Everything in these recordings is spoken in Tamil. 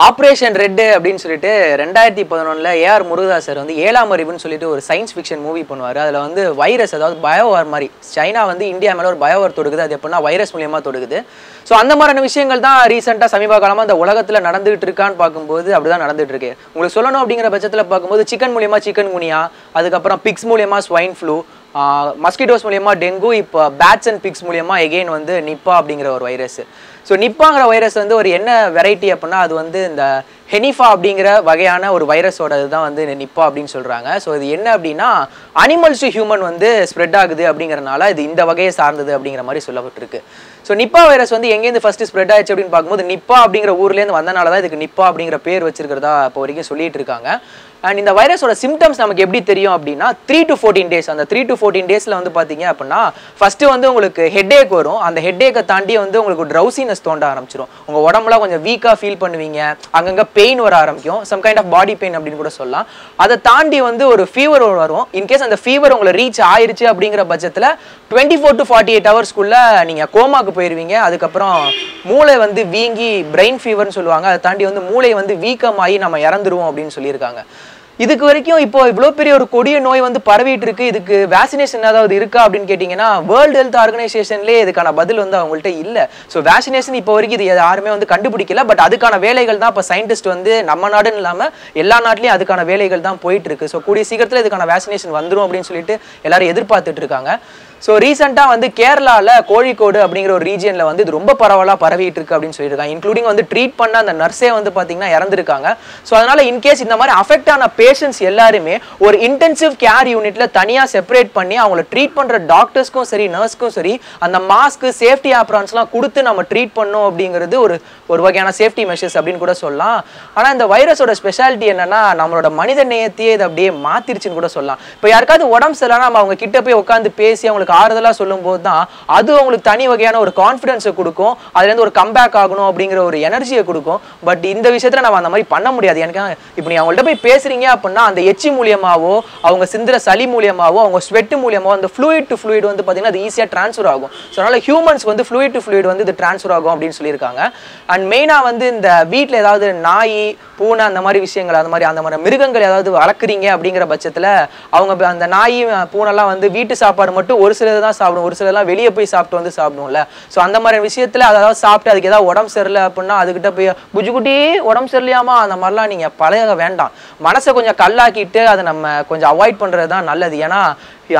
ஆப்ரேஷன் ரெட் அப்படின்னு சொல்லிட்டு 2011 ஏஆர் முருகதாஸ் சார் வந்து ஏழாம் அறிவுன்னு சொல்லிட்டு ஒரு சயின்ஸ் ஃபிக்ஷன் மூவி பண்ணுவார். அதில் வந்து வைரஸ், அதாவது பயோவார் மாதிரி சைனா வந்து இந்தியா மேலே ஒரு பயோவார் தொடுக்குது. அது எப்படின்னா வைரஸ் மூலியமாக தொடுக்குது. ஸோ அந்த மாதிரியான விஷயங்கள் தான் ரீசெண்டாக சமீப காலமாக அந்த உலகத்தில் நடந்துகிட்டு இருக்கான்னு பார்க்கும்போது அப்படிதான் நடந்துட்டு இருக்கு. உங்களுக்கு சொல்லணும் அப்படிங்கிற பட்சத்தில் பார்க்கும்போது சிக்கன் மூலியமாக சிக்கன் குனியா, அதுக்கப்புறம் பிக்ஸ் மூலியமாக ஸ்வைன் ஃப்ளூ, மஸ்கிட்டோஸ் மூலியமா டெங்கு, இப்போ பேட்ஸ் அண்ட் பிக்ஸ் மூலியமா எகெயின் வந்து நிப்பா அப்படிங்கிற ஒரு வைரஸ். ஸோ நிப்பாங்கிற வைரஸ் வந்து ஒரு என்ன வெரைட்டி அப்படின்னா அது வந்து இந்த ஹெனிஃபா அப்படிங்கிற வகையான ஒரு வைரஸோட இதுதான் வந்து நிப்பா அப்படின்னு சொல்கிறாங்க. ஸோ இது என்ன அப்படின்னா அனிமல்ஸ் டு ஹியூமன் வந்து ஸ்ப்ரெட் ஆகுது அப்படிங்கிறனால இது இந்த வகையை சார்ந்தது அப்படிங்கிற மாதிரி சொல்லப்பட்டிருக்கு. ஸோ நிப்பா வைரஸ் வந்து எங்கேருந்து ஃபர்ஸ்ட் ஸ்ப்ரெட் ஆயிடுச்சு அப்படின்னு பார்க்கும்போது நிப்பா அப்படிங்கிற ஊர்லேருந்து வந்தனால தான் இதுக்கு நிப்பா அப்படிங்கிற பேர் வச்சிருக்கிறதா இப்போ வரைக்கும் சொல்லிட்டு இருக்காங்க. அண்ட் இந்த வைரஸோட சிம்டம்ஸ் நமக்கு எப்படி தெரியும் அப்படின்னா 3 to 14 days. அந்த 3 to 14 daysல வந்து பார்த்தீங்க அப்படின்னா ஃபர்ஸ்ட் வந்து உங்களுக்கு ஹெட்ஏக் வரும். அந்த ஹெட்ஏக்கை தாண்டி வந்து உங்களுக்கு ட்ரௌசினஸ் தோண்ட ஆரம்பிச்சிடும். உங்கள் உடம்புல கொஞ்சம் வீக்காக ஃபீல் பண்ணுவீங்க, அங்கங்கே பெயின் வர ஆரம்பிக்கும், some kind of body pain அப்படின்னு கூட சொல்லலாம். அதை தாண்டி வந்து ஒரு ஃபீவர் வரும். இன்கேஸ் அந்த ஃபீவர் உங்களை ரீச் ஆயிருச்சு அப்படிங்கிற பட்சத்தில் 24 to 48 hours நீங்கள் கோமாக்கு போயிடுவீங்க. அதுக்கப்புறம் மூளை வந்து வீங்கி பிரெயின் ஃபீவர்னு சொல்லுவாங்க. அதை தாண்டி வந்து மூளை வந்து வீக்கமாகி நம்ம இறந்துருவோம் அப்படின்னு சொல்லியிருக்காங்க. இதுக்கு வரைக்கும் இப்போ இவ்வளோ பெரிய ஒரு கொடிய நோய் வந்து பரவிட்டு இருக்கு. இதுக்கு வேக்சினேஷன் ஏதாவது இருக்கா அப்படின்னு கேட்டிங்கன்னா வேர்ல்டு ஹெல்த் ஆர்கனைசேஷன்லேயே இதுக்கான பதில் வந்து அவங்கள்ட்ட இல்லை. ஸோ வேக்சினேஷன் இப்போ வரைக்கும் இது யாருமே வந்து கண்டுபிடிக்கல. பட் அதுக்கான வேலைகள் தான் இப்போ சயின்டிஸ்ட் வந்து நம்ம நாடுன்னு இல்லாமல் எல்லா நாட்டிலையும் அதுக்கான வேலைகள் தான் போயிட்டு இருக்கு. ஸோ கூடிய சீக்கிரத்தில் இதுக்கான வேக்சினேஷன் வந்துடும் அப்படின்னு சொல்லிட்டு எல்லாரும் எதிர்பார்த்துட்டு இருக்காங்க. ஸோ ரீசெண்டாக வந்து கேரளாவில் கோழிக்கோடு அப்படிங்கிற ஒரு ரீஜியனில் வந்து இது ரொம்ப பரவலாக பரவிட்டு இருக்கு அப்படின்னு சொல்லியிருக்காங்க. இன்க்ளூடிங் வந்து ட்ரீட் பண்ண அந்த நர்ஸே வந்து பார்த்தீங்கன்னா இறந்துருக்காங்க. ஸோ அதனால இன்கேஸ் இந்த மாதிரி அஃபெக்ட் ஆன பேஷண்ட்ஸ் எல்லாருமே ஒரு இன்டென்சிவ் கேர் யூனிட்ல தனியாக செப்பரேட் பண்ணி அவங்கள ட்ரீட் பண்ணுற டாக்டர்ஸ்க்கும் சரி நர்ஸ்க்கும் சரி அந்த மாஸ்க்கு சேஃப்டி ஆப்ரான்ஸ்லாம் கொடுத்து நம்ம ட்ரீட் பண்ணோம் அப்படிங்கிறது ஒரு வகையான சேஃப்டி மெஷர்ஸ் அப்படின்னு கூட சொல்லலாம். ஆனால் இந்த வைரஸோட ஸ்பெஷாலிட்டி என்னன்னா நம்மளோட மனித நேயத்தையே இதை அப்படியே மாத்திருச்சுன்னு கூட சொல்லலாம். இப்போ யாருக்காவது உடம்பு சரியில்லைனா நம்ம அவங்க கிட்ட போய் உட்காந்து பேசி அவங்களுக்கு ஆறுதலா சொல்லும் போது தான் அது உங்களுக்கு தனி வகையான ஒரு கான்ஃபிடன்ஸை கொடுக்கும். அதுல இருந்து ஒரு கம்பேக் ஆகணும் அப்படிங்கிற ஒரு எனர்ஜியை கொடுக்கும். பட் இந்த விஷயத்துல நம்ம அந்த மாதிரி பண்ண முடியாது. எனக்கு இப்போ நீ அவங்கள்ட்ட போய் பேசுறீங்க அப்படின்னா அந்த எச்சி மூலியமாவோ அவங்க சிந்துற சளி மூலியமாவோ அவங்க ஸ்வெட் மூலியமாவோ அந்த ஃப்ளூயிட் டு ஃப்ளூயிட் வந்து பார்த்தீங்கன்னா அது ஈஸியாக ட்ரான்ஸ்ஃபர் ஆகும். ஸோ அதனால ஹியூமன்ஸ் வந்து ஃப்ளூயிட் டு ஃப்ளூயிட் வந்து இது ட்ரான்ஸ்ஃபர் ஆகும் அப்படின்னு சொல்லியிருக்காங்க. அண்ட் மெயினாக வந்து இந்த வீட்டில் ஏதாவது நாய் பூனை அந்த மாதிரி விஷயங்கள் அந்த மாதிரி மிருகங்கள் ஏதாவது வளர்க்குறீங்க அப்படிங்கிற பட்சத்தில் அவங்க அந்த நாய் பூனைலாம் வந்து வீட்டு சாப்பாடு மட்டும் ஒரு சிலர் தான் சாப்பிடும், ஒரு சிலர்லாம் வெளியே போய் சாப்பிட்டு வந்து சாப்பிடும்ல. ஸோ அந்த மாதிரி விஷயத்தில் அதாவது சாப்பிட்டு அதுக்கு ஏதாவது உடம்பு சரியில்லை அப்படின்னா அதுக்கிட்ட போய் புஜுக்குட்டி உடம்பு சரியில்லையாமா அந்த மாதிரிலாம் நீங்கள் பழக வேண்டாம். மனசை கொஞ்சம் கல்லாக்கிட்டு அதை நம்ம கொஞ்சம் அவாய்ட் பண்ணுறது தான் நல்லது. ஏன்னா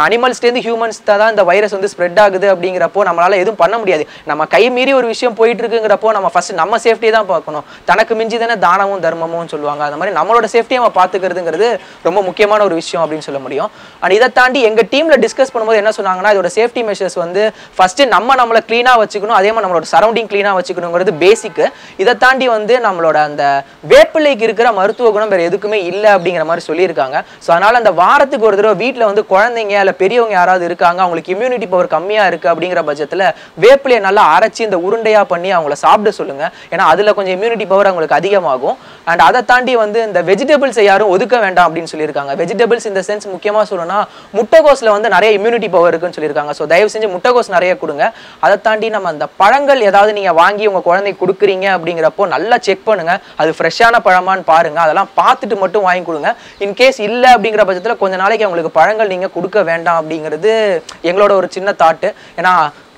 அனிமல்ஸ்லேருந்து ஹியூமன்ஸ் தான் இந்த வைரஸ் வந்து ஸ்ப்ரெட் ஆகுது அப்படிங்கிறப்போ நம்மளால எதுவும் பண்ண முடியாது. நம்ம கை மீறி ஒரு விஷயம் போயிட்டு இருக்குங்கிறப்போ நம்ம ஃபர்ஸ்ட் நம்ம சேஃப்டியை தான் பார்க்கணும். தனக்கு மிஞ்சி தானே தானமும் தர்மமும் சொல்லுவாங்க. அந்த மாதிரி நம்மளோட சேஃப்டியை நம்ம பார்த்துக்கிறதுங்கிறது ரொம்ப முக்கியமான ஒரு விஷயம் அப்படின்னு சொல்ல முடியும். அண்ட் இதை தாண்டி எங்கள் டீமில் டிஸ்கஸ் பண்ணும்போது என்ன சொன்னாங்கன்னா இதோட சேஃப்டி மெஷர்ஸ் வந்து ஃபர்ஸ்ட் நம்மளை க்ளீனாக வச்சுக்கணும், அதே மாதிரி நம்மளோட சரௌண்டிங் க்ளீனாக வச்சுக்கணுங்கிறது பேசிக்கு. இதை தாண்டி வந்து நம்மளோட அந்த வேப்பிலைக்கு இருக்கிற மருத்துவ குணம் வேறு எதுக்குமே இல்லை அப்படிங்கிற மாதிரி சொல்லியிருக்காங்க. ஸோ அதனால் அந்த வாரத்துக்கு ஒரு தடவை வீட்டில் வந்து குழந்தைங்க இல்லை பெரியவங்க யாராவது இருக்காங்க அவங்களுக்கு இம்யூனிட்டி பவர் கம்மியாக இருக்குது அப்படிங்கிற பட்சத்தில் வேப்பிலையை நல்லா அரைச்சி இந்த உருண்டையாக பண்ணி அவங்கள சாப்பிட சொல்லுங்கள். ஏன்னா அதில் கொஞ்சம் இம்யூனிட்டி பவர் அவங்களுக்கு அதிகமாகும். அண்ட் அதை தாண்டி வந்து இந்த வெஜிடபிள்ஸை யாரும் ஒதுக்க வேண்டாம் அப்படின்னு சொல்லியிருக்காங்க. வெஜிடபிள்ஸ் இந்த சென்ஸ் முக்கியமாக சொல்லணும்னா முட்டைகோஸில் வந்து நிறைய இம்யூனிட்டி பவர் இருக்குன்னு சொல்லியிருக்காங்க. ஸோ தயவு செஞ்சு முட்டைகோஸ் நிறைய கொடுங்க. அதை தாண்டி நம்ம அந்த பழங்கள் ஏதாவது நீங்கள் வாங்கி உங்கள் குழந்தைக்கு கொடுக்குறீங்க அப்படிங்கிறப்போ நல்லா செக் பண்ணுங்கள், அது ஃப்ரெஷ்ஷான பழமான்னு பாருங்கள். அதெல்லாம் பார்த்துட்டு மட்டும் வாங்கி கொடுங்க. இன்கேஸ் இல்லை அப்படிங்கிற பட்சத்தில் கொஞ்ச நாளைக்கு அவங்களுக்கு பழங்கள் நீங்கள் கொடுக்க வேண்டாம் அப்படிங்கிறது எங்களோட ஒரு சின்ன தாட்டு. ஏன்னா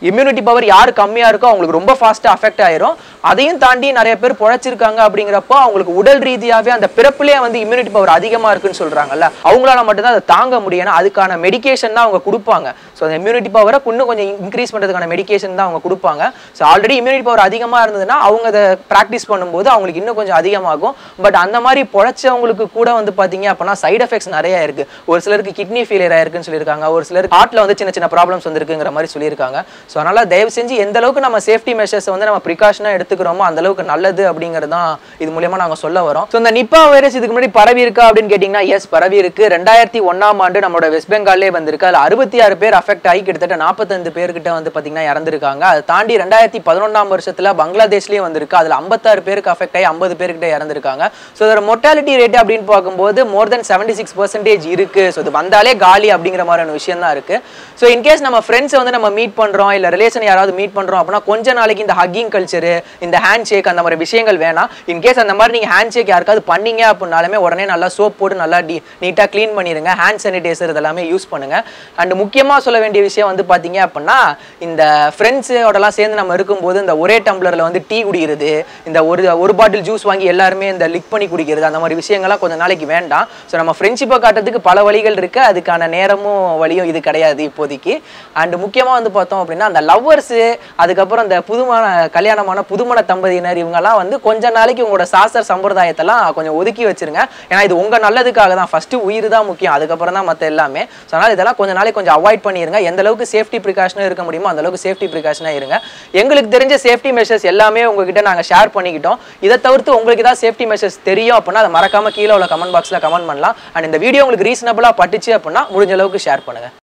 இம்யூனிட்டி பவர் யாரு கம்மியாக இருக்கோ அவங்களுக்கு ரொம்ப ஃபாஸ்ட்டாக அஃபெக்ட் ஆயிரும். அதையும் தாண்டி நிறைய பேர் பொழைச்சிருக்காங்க அப்படிங்கிறப்போ அவங்களுக்கு உடல் ரீதியாகவே அந்த பிறப்புலேயே வந்து இம்யூனிட்டி பவர் அதிகமாக இருக்குன்னு சொல்கிறாங்கல்ல, அவங்களால மட்டும்தான் அதை தாங்க முடியும். ஏன்னா அதுக்கான மெடிக்கேஷன் தான் அவங்க கொடுப்பாங்க. ஸோ அந்த இம்யூனிட்டி பவரை இன்னும் கொஞ்சம் இன்க்ரீஸ் பண்ணுறதுக்கான மெடிக்கேஷன் தான் அவங்க கொடுப்பாங்க. ஸோ ஆல்ரெடி இம்யூனிட்டி பவர் அதிகமாக இருந்ததுன்னா அவங்க அதை ப்ராக்டிஸ் பண்ணும்போது அவங்களுக்கு இன்னும் கொஞ்சம் அதிகமாகும். பட் அந்த மாதிரி பொழைச்சவங்களுக்கு கூட வந்து பார்த்தீங்க அப்படின்னா சைட் எஃபெக்ட்ஸ் நிறைய இருக்குது. ஒரு சிலருக்கு கிட்னி ஃபெயிலியர் ஆயிருக்குன்னு சொல்லியிருக்காங்க, ஒரு சிலருக்கு ஹார்ட்டில் வந்து சின்ன சின்ன ப்ராப்ளம்ஸ் வந்துருக்குங்கிற மாதிரி சொல்லியிருக்காங்க. ஸோ அதனால் தயவு செஞ்சு எந்த அளவுக்கு நம்ம சேஃப்டி மெஷர்ஸ் வந்து நம்ம ப்ரிகாஷனாக எடுத்துக்கிறோமோ அந்த அளவுக்கு நல்லது அப்படிங்கிறது தான் இது மூலியமாக நாங்கள் சொல்ல வரோம். ஸோ இந்த நிப்பா வைரஸ் இதுக்கு முன்னாடி பரவி இருக்கா அப்படின்னு கேட்டிங்கன்னா எஸ் பரவி இருக்கு. 2001 நம்மளோட வெஸ்ட் பெங்கால்லே வந்திருக்கு. அதில் 66 பேர் அஃபெக்ட் ஆகி கிட்டத்தட்ட 45 பேர்கிட்ட வந்து பார்த்தீங்கன்னா இறந்துருக்காங்க. அதை தாண்டி 2011 பங்களாதேஷ்லேயும் வந்திருக்கு. அதில் 56 பேருக்கு அஃபெக்ட் ஆகி 50 பேர்கிட்ட இறந்துருக்காங்க. ஸோ இதோட மொர்டாலிட்டி ரேட் அப்படின்னு பார்க்கும்போது மோர் தென் 76% இருக்கு. ஸோ இது வந்தாலே காலி அப்படிங்கிற மாதிரியான விஷயம் தான் இருக்கு. ஸோ இன்கேஸ் நம்ம ஃப்ரெண்ட்ஸை வந்து நம்ம மீட் பண்ணுறோம் இல்லை ரிலேஷன் யாராவது மீட் பண்ணுறோம் அப்படின்னா கொஞ்ச நாளைக்கு இந்த ஹக்கிங் கல்ச்சரு, இந்த ஹேண்ட் ஷேக் அந்த மாதிரி விஷயங்கள் வேணாம். இன்கேஸ் அந்த மாதிரி நீங்கள் ஹேண்ட் ஷேக் யாருக்காவது பண்ணீங்க அப்படின்னாலுமே உடனே நல்லா சோப் போட்டு நல்லா நீட்டாக க்ளீன் பண்ணிடுங்க. ஹேண்ட் சானிடைசர் இதெல்லாமே யூஸ் பண்ணுங்கள். அண்ட் முக்கியமாக சொல்ல வேண்டிய விஷயம் வந்து பார்த்தீங்க அப்படின்னா, இந்த ஃப்ரெண்ட்ஸோடலாம் சேர்ந்து நம்ம இருக்கும்போது இந்த ஒரே டம்ளரில் வந்து டீ குடிக்கிறது, இந்த ஒரு பாட்டில் ஜூஸ் வாங்கி எல்லாருமே இந்த லிக் பண்ணி குடிக்கிறது, அந்த மாதிரி விஷயங்கள்லாம் கொஞ்சம் நாளைக்கு வேண்டாம். ஸோ நம்ம ஃப்ரெண்ட்ஷிப்பை காட்டுறதுக்கு பல வழிகள் இருக்குது, அதுக்கான நேரமும் வழியும் இது கிடையாது இப்போதைக்கு. அண்ட் முக்கியமாக வந்து பார்த்தோம் அப்படின்னா அந்த லவ்வர்ஸு, அதுக்கப்புறம் இந்த கல்யாணமான புதுமண தம்பதியினர் இவங்கெல்லாம் வந்து கொஞ்ச நாளைக்கு உங்களோட சாஸ்திர சம்பிரதாயத்தெல்லாம் கொஞ்சம் ஒதுக்கி வச்சிருங்க. ஏன்னா இது உங்கள் நல்லதுக்காக தான். ஃபஸ்ட்டு உயிர் தான் முக்கியம், அதுக்கப்புறம் தான் மற்ற எல்லாமே. ஸோ அதனால் இதெல்லாம் கொஞ்ச நாளைக்கு கொஞ்சம் அவாய்ட் பண்ணிடுங்க. எந்த அளவுக்கு சேஃப்டி ப்ரிகாஷனாக இருக்க முடியுமோ அந்த அளவுக்கு சேஃப்டி ப்ரிகாஷனாக இருங்க. எங்களுக்கு தெரிஞ்ச சேஃப்டி மெஷர்ஸ் எல்லாமே உங்ககிட்ட நாங்கள் ஷேர் பண்ணிக்கிட்டோம். இதை தவிர்த்து உங்களுக்கு ஏதாவது சேஃப்டி மெஷர்ஸ் தெரியும் அப்படின்னா அதை மறக்காம கீழே உள்ள கமெண்ட் பாக்ஸில் கமெண்ட் பண்ணலாம். அண்ட் இந்த வீடியோ உங்களுக்கு ரீசனபிளாக பட்டுச்சு அப்படின்னா முடிஞ்ச அளவுக்கு ஷேர் பண்ணுங்கள்.